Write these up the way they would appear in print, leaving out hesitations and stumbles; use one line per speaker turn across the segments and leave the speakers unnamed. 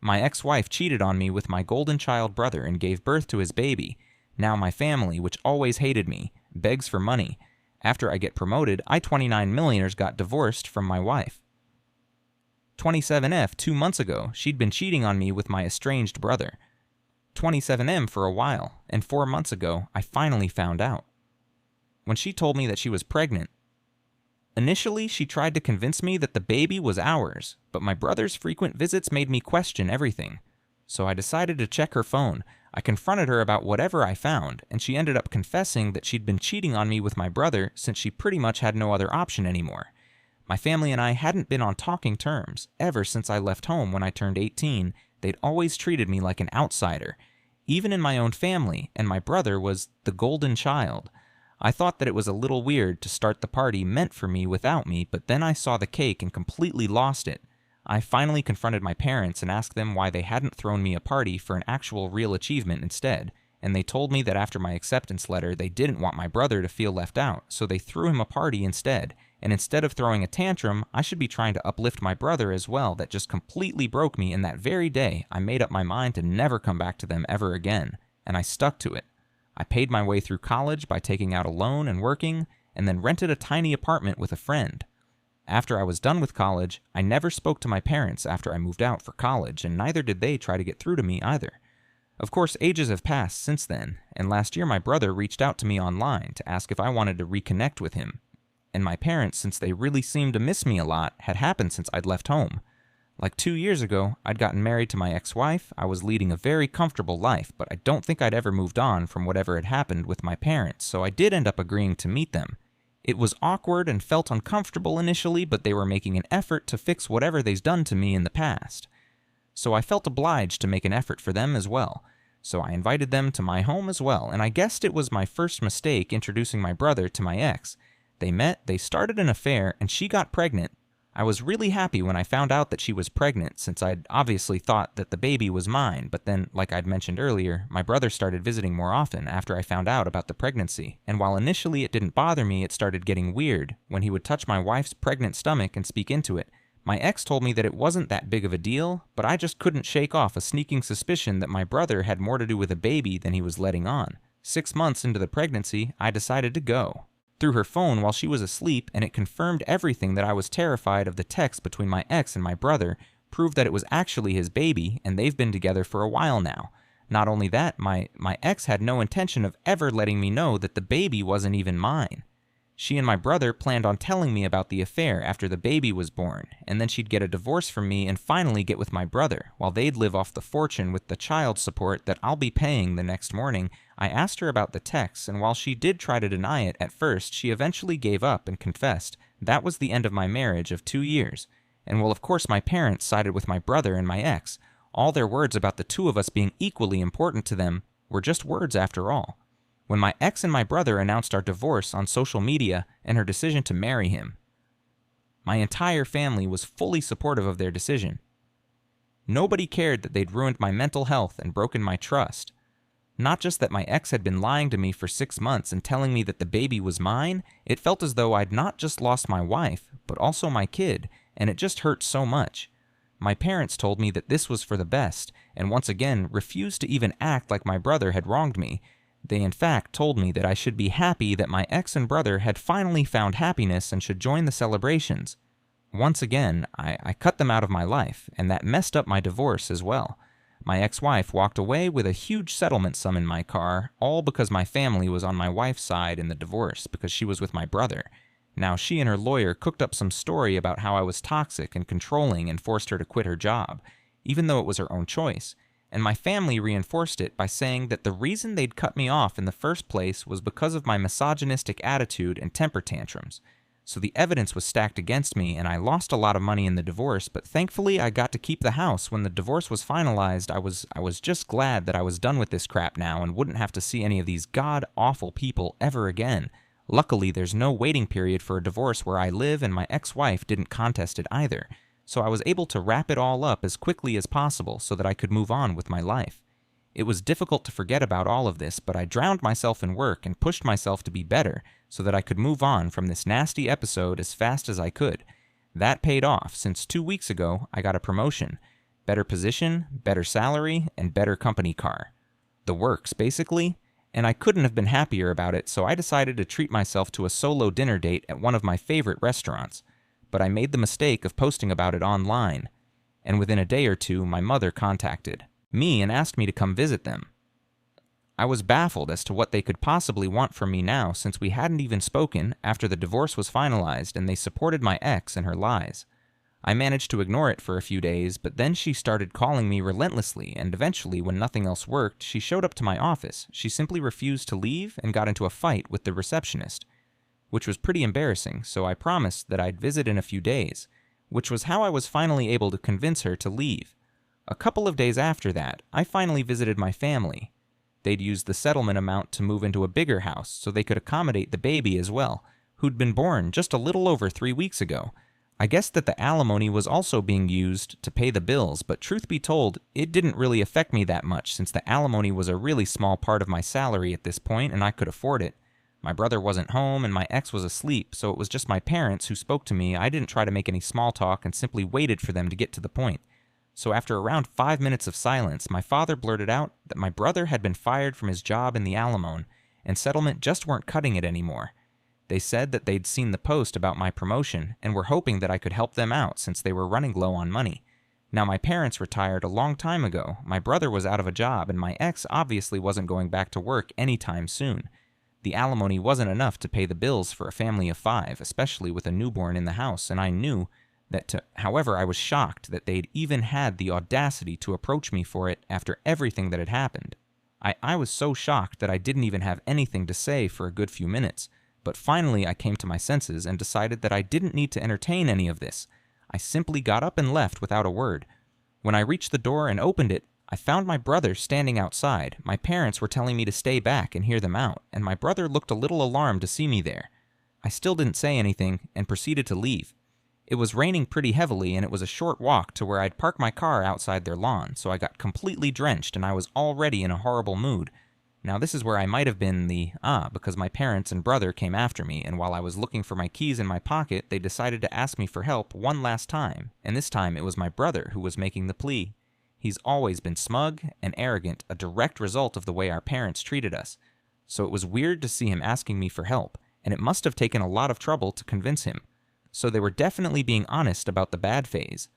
My ex-wife cheated on me with my golden child brother and gave birth to his baby. Now my family, which always hated me, begs for money. After I get promoted, I 29 millionaires got divorced from my wife. 27F 2 months ago, she'd been cheating on me with my estranged brother. 27M for a while, and 4 months ago, I finally found out. When she told me that she was pregnant, initially she tried to convince me that the baby was ours, but my brother's frequent visits made me question everything. So I decided to check her phone. I confronted her about whatever I found, and she ended up confessing that she'd been cheating on me with my brother since she pretty much had no other option anymore. My family and I hadn't been on talking terms ever since I left home when I turned 18. They'd always treated me like an outsider, even in my own family, and my brother was the golden child. I thought that it was a little weird to start the party meant for me without me, but then I saw the cake and completely lost it. I finally confronted my parents and asked them why they hadn't thrown me a party for an actual real achievement instead, and they told me that after my acceptance letter they didn't want my brother to feel left out, so they threw him a party instead. And instead of throwing a tantrum, I should be trying to uplift my brother as well. That just completely broke me, and that very day, I made up my mind to never come back to them ever again, and I stuck to it. I paid my way through college by taking out a loan and working, and then rented a tiny apartment with a friend. After I was done with college, I never spoke to my parents after I moved out for college, and neither did they try to get through to me either. Of course, ages have passed since then, and last year my brother reached out to me online to ask if I wanted to reconnect with him. And my parents, since they really seemed to miss me a lot, had happened since I'd left home. Like 2 years ago, I'd gotten married to my ex-wife. I was leading a very comfortable life, but I don't think I'd ever moved on from whatever had happened with my parents, so I did end up agreeing to meet them. It was awkward and felt uncomfortable initially, but they were making an effort to fix whatever they'd done to me in the past. So I felt obliged to make an effort for them as well. So I invited them to my home as well, and I guessed it was my first mistake introducing my brother to my ex. They met, they started an affair, and she got pregnant. I was really happy when I found out that she was pregnant, since I'd obviously thought that the baby was mine, but then, like I'd mentioned earlier, my brother started visiting more often after I found out about the pregnancy, and while initially it didn't bother me, it started getting weird when he would touch my wife's pregnant stomach and speak into it. My ex told me that it wasn't that big of a deal, but I just couldn't shake off a sneaking suspicion that my brother had more to do with a baby than he was letting on. 6 months into the pregnancy, I decided to go through her phone while she was asleep, and it confirmed everything that I was terrified of. The text between my ex and my brother proved that it was actually his baby, and they've been together for a while now. Not only that, my ex had no intention of ever letting me know that the baby wasn't even mine. She and my brother planned on telling me about the affair after the baby was born, and then she'd get a divorce from me and finally get with my brother, while they'd live off the fortune with the child support that I'll be paying the next morning. I asked her about the texts, and while she did try to deny it at first, she eventually gave up and confessed. That was the end of my marriage of 2 years. And well, of course, my parents sided with my brother and my ex. All their words about the two of us being equally important to them were just words after all. When my ex and my brother announced our divorce on social media and her decision to marry him, my entire family was fully supportive of their decision. Nobody cared that they'd ruined my mental health and broken my trust. Not just that my ex had been lying to me for 6 months and telling me that the baby was mine, it felt as though I'd not just lost my wife, but also my kid, and it just hurt so much. My parents told me that this was for the best, and once again refused to even act like my brother had wronged me. They in fact told me that I should be happy that my ex and brother had finally found happiness and should join the celebrations. Once again, I cut them out of my life, and that messed up my divorce as well. My ex-wife walked away with a huge settlement sum in my car, all because my family was on my wife's side in the divorce because she was with my brother. Now, she and her lawyer cooked up some story about how I was toxic and controlling and forced her to quit her job, even though it was her own choice. And my family reinforced it by saying that the reason they'd cut me off in the first place was because of my misogynistic attitude and temper tantrums. So the evidence was stacked against me, and I lost a lot of money in the divorce, but thankfully I got to keep the house. When the divorce was finalized, I was just glad that I was done with this crap now and wouldn't have to see any of these god-awful people ever again. Luckily, there's no waiting period for a divorce where I live, and my ex-wife didn't contest it either. So I was able to wrap it all up as quickly as possible so that I could move on with my life. It was difficult to forget about all of this, but I drowned myself in work and pushed myself to be better so that I could move on from this nasty episode as fast as I could. That paid off, since 2 weeks ago I got a promotion. better position, better salary, and better company car. The works, basically, and I couldn't have been happier about it, so I decided to treat myself to a solo dinner date at one of my favorite restaurants. But I made the mistake of posting about it online, and within a day or two, my mother contacted me and asked me to come visit them. I was baffled as to what they could possibly want from me now, since we hadn't even spoken after the divorce was finalized and they supported my ex and her lies. I managed to ignore it for a few days, but then she started calling me relentlessly, and eventually, when nothing else worked, she showed up to my office. She simply refused to leave and got into a fight with the receptionist, which was pretty embarrassing, so I promised that I'd visit in a few days, which was how I was finally able to convince her to leave. A couple of days after that, I finally visited my family. They'd used the settlement amount to move into a bigger house so they could accommodate the baby as well, who'd been born just a little over 3 weeks ago. I guessed that the alimony was also being used to pay the bills, but truth be told, it didn't really affect me that much since the alimony was a really small part of my salary at this point and I could afford it. My brother wasn't home and my ex was asleep, so it was just my parents who spoke to me. I didn't try to make any small talk and simply waited for them to get to the point. So after around 5 minutes of silence, my father blurted out that my brother had been fired from his job in the alimony, and settlement just weren't cutting it anymore. They said that they'd seen the post about my promotion and were hoping that I could help them out since they were running low on money. Now my parents retired a long time ago, my brother was out of a job, and my ex obviously wasn't going back to work anytime soon. The alimony wasn't enough to pay the bills for a family of 5, especially with a newborn in the house, and I knew however, I was shocked that they'd even had the audacity to approach me for it after everything that had happened. I was so shocked that I didn't even have anything to say for a good few minutes, but finally I came to my senses and decided that I didn't need to entertain any of this. I simply got up and left without a word. When I reached the door and opened it, I found my brother standing outside. My parents were telling me to stay back and hear them out, and my brother looked a little alarmed to see me there. I still didn't say anything and proceeded to leave. It was raining pretty heavily, and it was a short walk to where I'd park my car outside their lawn, so I got completely drenched and I was already in a horrible mood. Now this is where I might have been because my parents and brother came after me, and while I was looking for my keys in my pocket, they decided to ask me for help one last time, and this time it was my brother who was making the plea. He's always been smug and arrogant, a direct result of the way our parents treated us, so it was weird to see him asking me for help, and it must have taken a lot of trouble to convince him. So they were definitely being honest about the bad phase.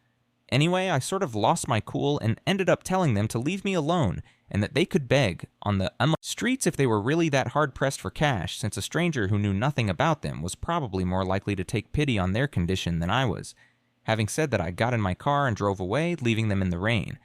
Anyway, I sort of lost my cool and ended up telling them to leave me alone and that they could beg on the streets if they were really that hard-pressed for cash, since a stranger who knew nothing about them was probably more likely to take pity on their condition than I was. Having said that, I got in my car and drove away, leaving them in the rain.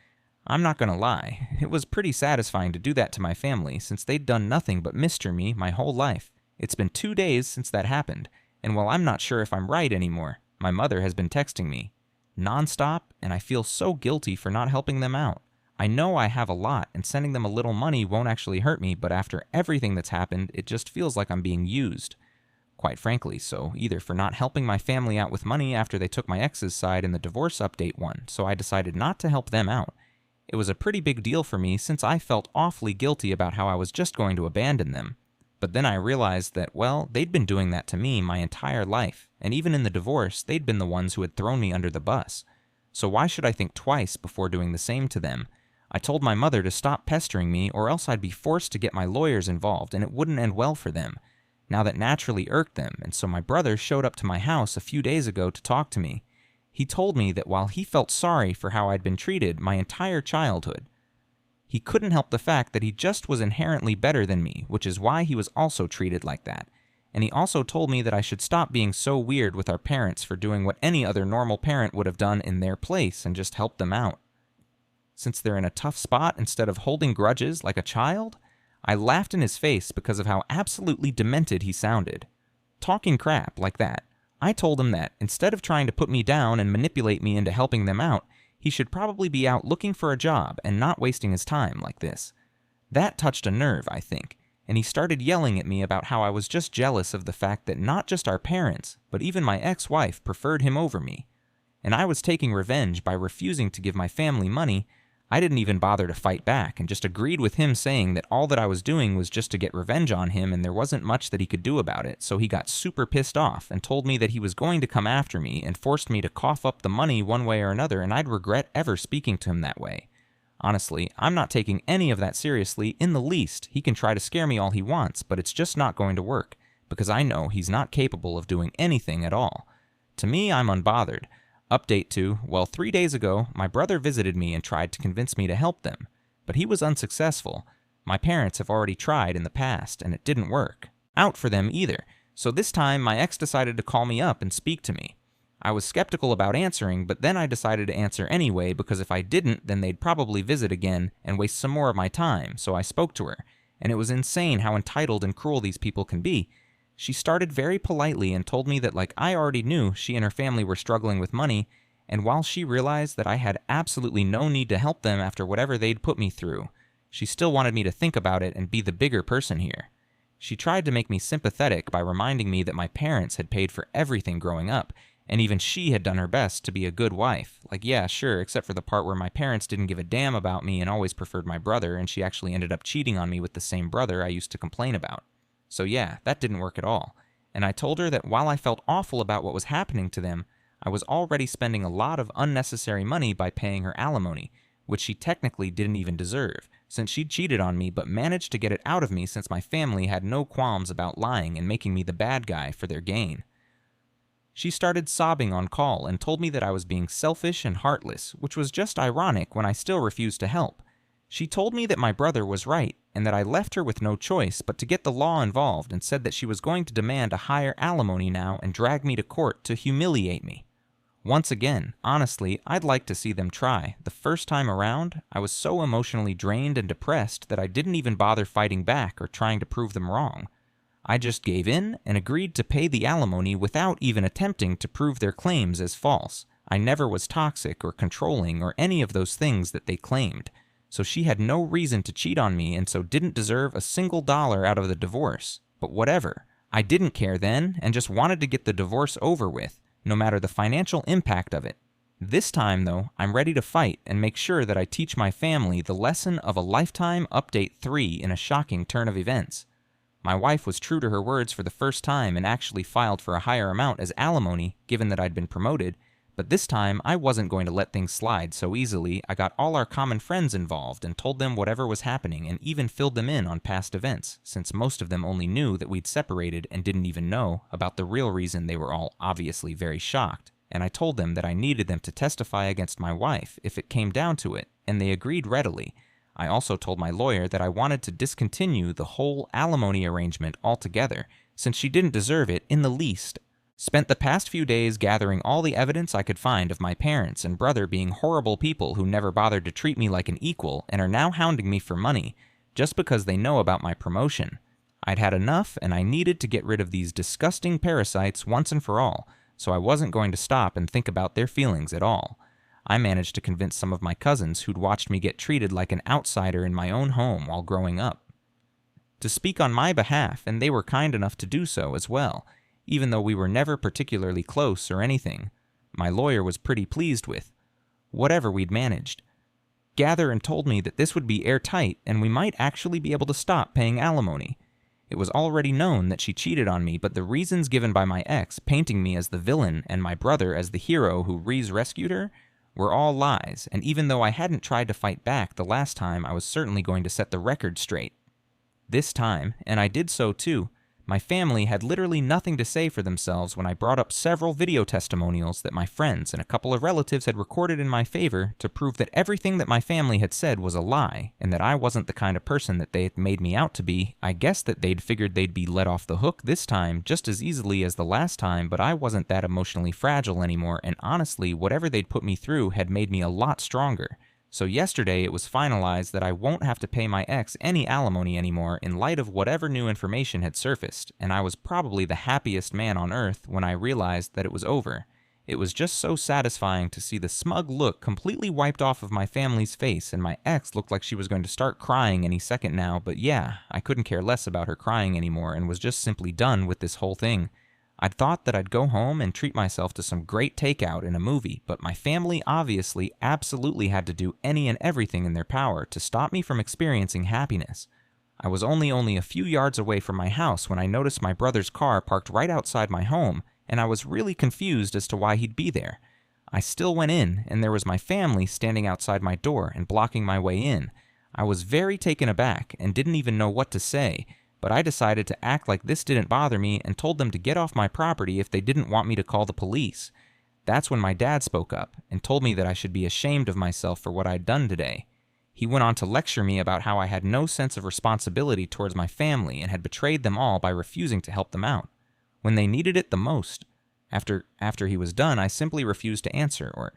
I'm not gonna lie, it was pretty satisfying to do that to my family, since they'd done nothing but mistreat me my whole life. It's been 2 days since that happened, and while I'm not sure if I'm right anymore, my mother has been texting me non-stop, and I feel so guilty for not helping them out. I know I have a lot, and sending them a little money won't actually hurt me, but after everything that's happened, it just feels like I'm being used. Quite frankly, so either for not helping my family out with money after they took my ex's side in the divorce update one, so I decided not to help them out. It was a pretty big deal for me since I felt awfully guilty about how I was just going to abandon them. But then I realized that, well, they'd been doing that to me my entire life, and even in the divorce, they'd been the ones who had thrown me under the bus. So why should I think twice before doing the same to them? I told my mother to stop pestering me, or else I'd be forced to get my lawyers involved, and it wouldn't end well for them. Now that naturally irked them, and so my brother showed up to my house a few days ago to talk to me. He told me that while he felt sorry for how I'd been treated my entire childhood, he couldn't help the fact that he just was inherently better than me, which is why he was also treated like that. And he also told me that I should stop being so weird with our parents for doing what any other normal parent would have done in their place and just help them out. Since they're in a tough spot instead of holding grudges like a child, I laughed in his face because of how absolutely demented he sounded. Talking crap like that. I told him that, instead of trying to put me down and manipulate me into helping them out, he should probably be out looking for a job and not wasting his time like this. That touched a nerve, I think, and he started yelling at me about how I was just jealous of the fact that not just our parents, but even my ex-wife preferred him over me. And I was taking revenge by refusing to give my family money. I didn't even bother to fight back and just agreed with him, saying that all that I was doing was just to get revenge on him and there wasn't much that he could do about it. So he got super pissed off and told me that he was going to come after me and forced me to cough up the money one way or another, and I'd regret ever speaking to him that way. Honestly, I'm not taking any of that seriously in the least. He can try to scare me all he wants, but it's just not going to work, because I know he's not capable of doing anything at all. To me, I'm unbothered. Update 2, well, 3 days ago, my brother visited me and tried to convince me to help them, but he was unsuccessful. My parents have already tried in the past, and it didn't work out for them either, so this time my ex decided to call me up and speak to me. I was skeptical about answering, but then I decided to answer anyway, because if I didn't, then they'd probably visit again and waste some more of my time, so I spoke to her, and it was insane how entitled and cruel these people can be. She started very politely and told me that, like I already knew, she and her family were struggling with money, and while she realized that I had absolutely no need to help them after whatever they'd put me through, she still wanted me to think about it and be the bigger person here. She tried to make me sympathetic by reminding me that my parents had paid for everything growing up, and even she had done her best to be a good wife. Like, yeah, sure, except for the part where my parents didn't give a damn about me and always preferred my brother, and she actually ended up cheating on me with the same brother I used to complain about. So yeah, that didn't work at all. And I told her that while I felt awful about what was happening to them, I was already spending a lot of unnecessary money by paying her alimony, which she technically didn't even deserve, since she'd cheated on me but managed to get it out of me since my family had no qualms about lying and making me the bad guy for their gain. She started sobbing on call and told me that I was being selfish and heartless, which was just ironic when I still refused to help. She told me that my brother was right and that I left her with no choice but to get the law involved, and said that she was going to demand a higher alimony now and drag me to court to humiliate me. Once again, honestly, I'd like to see them try. The first time around, I was so emotionally drained and depressed that I didn't even bother fighting back or trying to prove them wrong. I just gave in and agreed to pay the alimony without even attempting to prove their claims as false. I never was toxic or controlling or any of those things that they claimed. So she had no reason to cheat on me and so didn't deserve a single dollar out of the divorce. But whatever. I didn't care then and just wanted to get the divorce over with, no matter the financial impact of it. This time, though, I'm ready to fight and make sure that I teach my family the lesson of a lifetime. Update 3 in a shocking turn of events. My wife was true to her words for the first time and actually filed for a higher amount as alimony, given that I'd been promoted. But this time, I wasn't going to let things slide so easily. I got all our common friends involved and told them whatever was happening, and even filled them in on past events, since most of them only knew that we'd separated and didn't even know about the real reason. They were all obviously very shocked. And I told them that I needed them to testify against my wife if it came down to it, and they agreed readily. I also told my lawyer that I wanted to discontinue the whole alimony arrangement altogether, since she didn't deserve it in the least. Spent the past few days gathering all the evidence I could find of my parents and brother being horrible people who never bothered to treat me like an equal and are now hounding me for money, just because they know about my promotion. I'd had enough, and I needed to get rid of these disgusting parasites once and for all, so I wasn't going to stop and think about their feelings at all. I managed to convince some of my cousins who'd watched me get treated like an outsider in my own home while growing up to speak on my behalf, and they were kind enough to do so as well, even though we were never particularly close or anything. My lawyer was pretty pleased with whatever we'd managed. Gather and told me that this would be airtight and we might actually be able to stop paying alimony. It was already known that she cheated on me, but the reasons given by my ex, painting me as the villain and my brother as the hero who rescued her, were all lies, and even though I hadn't tried to fight back the last time, I was certainly going to set the record straight. This time, and I did so too, my family had literally nothing to say for themselves when I brought up several video testimonials that my friends and a couple of relatives had recorded in my favor to prove that everything that my family had said was a lie, and that I wasn't the kind of person that they had made me out to be. I guess that they'd figured they'd be let off the hook this time just as easily as the last time, but I wasn't that emotionally fragile anymore, and honestly, whatever they'd put me through had made me a lot stronger. So yesterday it was finalized that I won't have to pay my ex any alimony anymore in light of whatever new information had surfaced, and I was probably the happiest man on earth when I realized that it was over. It was just so satisfying to see the smug look completely wiped off of my family's face, and my ex looked like she was going to start crying any second now, but yeah, I couldn't care less about her crying anymore and was just simply done with this whole thing. I'd thought that I'd go home and treat myself to some great takeout in a movie, but my family obviously absolutely had to do any and everything in their power to stop me from experiencing happiness. I was only a few yards away from my house when I noticed my brother's car parked right outside my home, and I was really confused as to why he'd be there. I still went in, and there was my family standing outside my door and blocking my way in. I was very taken aback and didn't even know what to say, but I decided to act like this didn't bother me and told them to get off my property if they didn't want me to call the police. That's when my dad spoke up and told me that I should be ashamed of myself for what I'd done today. He went on to lecture me about how I had no sense of responsibility towards my family and had betrayed them all by refusing to help them out when they needed it the most. After he was done, I simply refused to answer or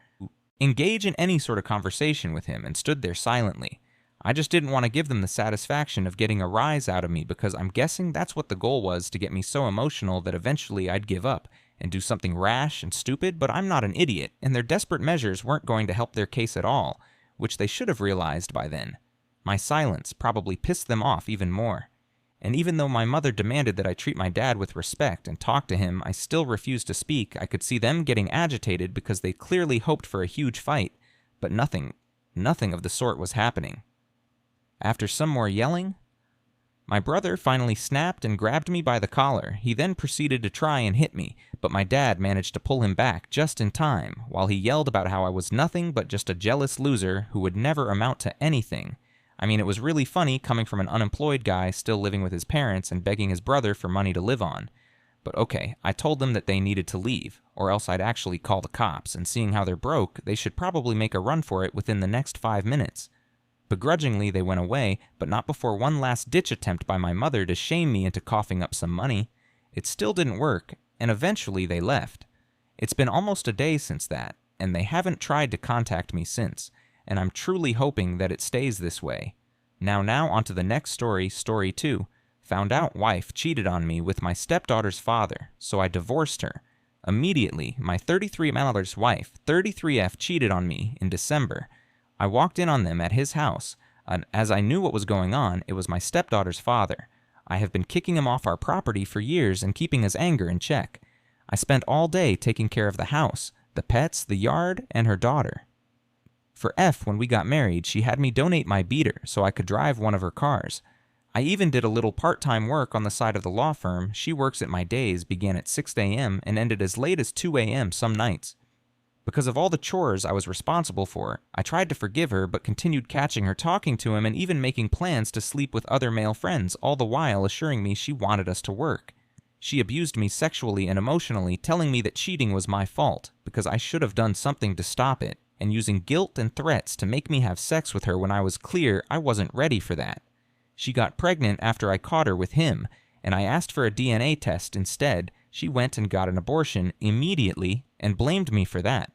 engage in any sort of conversation with him and stood there silently. I just didn't want to give them the satisfaction of getting a rise out of me because I'm guessing that's what the goal was, to get me so emotional that eventually I'd give up and do something rash and stupid, but I'm not an idiot, and their desperate measures weren't going to help their case at all, which they should have realized by then. My silence probably pissed them off even more. And even though my mother demanded that I treat my dad with respect and talk to him, I still refused to speak. I could see them getting agitated because they clearly hoped for a huge fight, but nothing of the sort was happening. After some more yelling, my brother finally snapped and grabbed me by the collar. He then proceeded to try and hit me, but my dad managed to pull him back just in time, while he yelled about how I was nothing but just a jealous loser who would never amount to anything. I mean, it was really funny coming from an unemployed guy still living with his parents and begging his brother for money to live on. But okay, I told them that they needed to leave, or else I'd actually call the cops, and seeing how they're broke, they should probably make a run for it within the next 5 minutes. Begrudgingly, they went away, but not before one last-ditch attempt by my mother to shame me into coughing up some money. It still didn't work, and eventually they left. It's been almost a day since that, and they haven't tried to contact me since, and I'm truly hoping that it stays this way. Now on to the next story, story 2. Found out wife cheated on me with my stepdaughter's father, so I divorced her. Immediately, my 33-year-old wife, 33F, cheated on me in December. I walked in on them at his house, and as I knew what was going on, it was my stepdaughter's father. I have been kicking him off our property for years and keeping his anger in check. I spent all day taking care of the house, the pets, the yard, and her daughter. For F, when we got married, she had me donate my beater so I could drive one of her cars. I even did a little part-time work on the side of the law firm. She works at my days, began at 6 a.m. and ended as late as 2 a.m. some nights. Because of all the chores I was responsible for, I tried to forgive her but continued catching her talking to him and even making plans to sleep with other male friends, all the while assuring me she wanted us to work. She abused me sexually and emotionally, telling me that cheating was my fault because I should have done something to stop it, and using guilt and threats to make me have sex with her when I was clear I wasn't ready for that. She got pregnant after I caught her with him, and I asked for a DNA test instead. She went and got an abortion immediately and blamed me for that.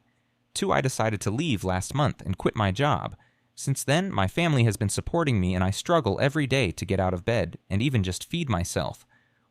2, I decided to leave last month and quit my job. Since then, my family has been supporting me and I struggle every day to get out of bed and even just feed myself.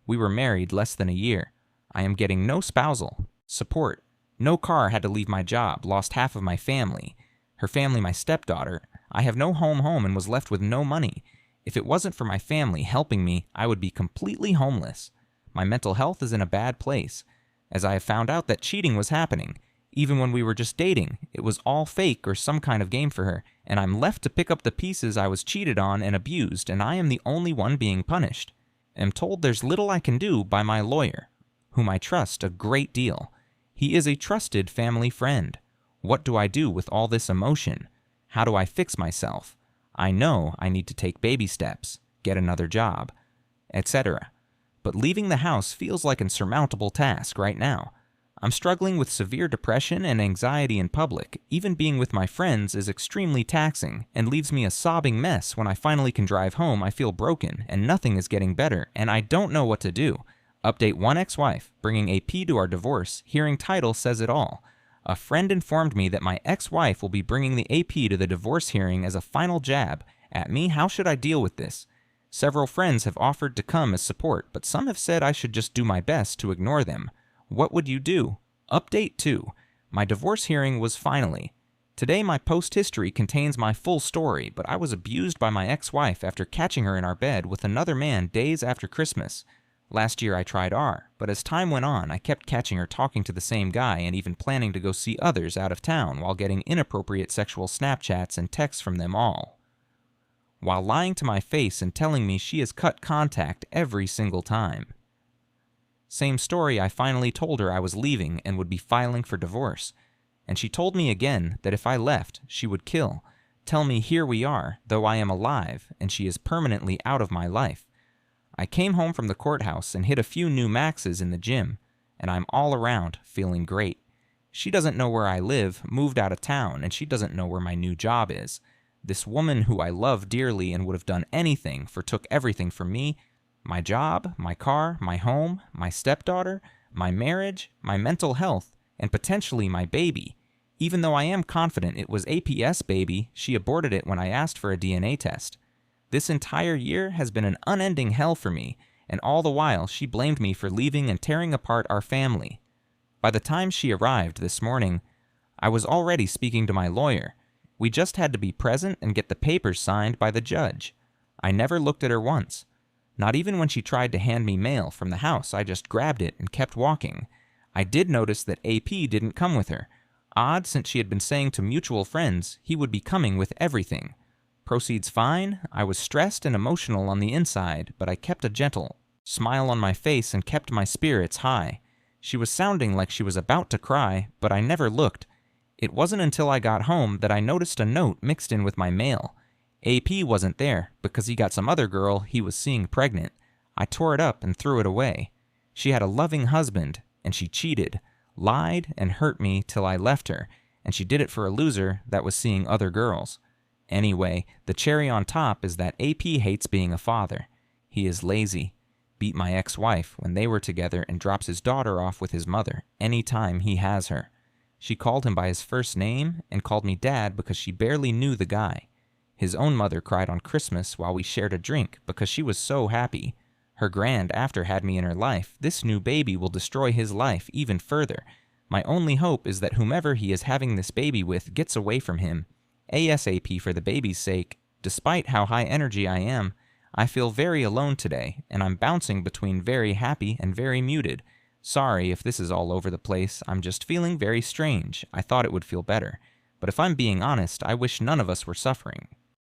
We were married less than a year. I am getting no spousal support. No car, had to leave my job, lost half of my family. Her family, my stepdaughter. I have no home and was left with no money. If it wasn't for my family helping me, I would be completely homeless. My mental health is in a bad place, as I have found out that cheating was happening. Even when we were just dating, it was all fake or some kind of game for her, and I'm left to pick up the pieces I was cheated on and abused, and I am the only one being punished. I'm told there's little I can do by my lawyer, whom I trust a great deal. He is a trusted family friend. What do I do with all this emotion? How do I fix myself? I know I need to take baby steps, get another job, etc. But leaving the house feels like an insurmountable task right now. I'm struggling with severe depression and anxiety in public. Even being with my friends is extremely taxing and leaves me a sobbing mess. When I finally can drive home, I feel broken and nothing is getting better, and I don't know what to do. Update: one ex-wife, bringing AP to our divorce. Hearing title says it all. A friend informed me that my ex-wife will be bringing the AP to the divorce hearing as a final jab at me. How should I deal with this? Several friends have offered to come as support, but some have said I should just do my best to ignore them. What would you do? Update 2. My divorce hearing was finally. Today my post history contains my full story, but I was abused by my ex-wife after catching her in our bed with another man days after Christmas. Last year I tried R, but as time went on, I kept catching her talking to the same guy and even planning to go see others out of town while getting inappropriate sexual Snapchats and texts from them all, while lying to my face and telling me she has cut contact every single time. Same story, I finally told her I was leaving and would be filing for divorce, and she told me again that if I left, she would kill, tell me here we are, though I am alive, and she is permanently out of my life. I came home from the courthouse and hit a few new maxes in the gym, and I'm all around feeling great. She doesn't know where I live, moved out of town, and she doesn't know where my new job is. This woman who I love dearly and would have done anything for took everything from me, my job, my car, my home, my stepdaughter, my marriage, my mental health, and potentially my baby. Even though I am confident it was APS baby, she aborted it when I asked for a DNA test. This entire year has been an unending hell for me, and all the while she blamed me for leaving and tearing apart our family. By the time she arrived this morning, I was already speaking to my lawyer. We just had to be present and get the papers signed by the judge. I never looked at her once. Not even when she tried to hand me mail from the house, I just grabbed it and kept walking. I did notice that AP didn't come with her. Odd, since she had been saying to mutual friends he would be coming with everything. Proceeds fine. I was stressed and emotional on the inside, but I kept a gentle smile on my face and kept my spirits high. She was sounding like she was about to cry, but I never looked. It wasn't until I got home that I noticed a note mixed in with my mail. AP wasn't there because he got some other girl he was seeing pregnant. I tore it up and threw it away. She had a loving husband, and she cheated, lied, and hurt me till I left her, and she did it for a loser that was seeing other girls. Anyway, the cherry on top is that AP hates being a father. He is lazy, beat my ex-wife when they were together, and drops his daughter off with his mother any time he has her. She called him by his first name and called me dad because she barely knew the guy. His own mother cried on Christmas while we shared a drink because she was so happy. Her grand after had me in her life. This new baby will destroy his life even further. My only hope is that whomever he is having this baby with gets away from him. ASAP for the baby's sake. Despite how high energy I am, I feel very alone today, and I'm bouncing between very happy and very muted. Sorry if this is all over the place, I'm just feeling very strange. I thought it would feel better. But if I'm being honest, I wish none of us were suffering.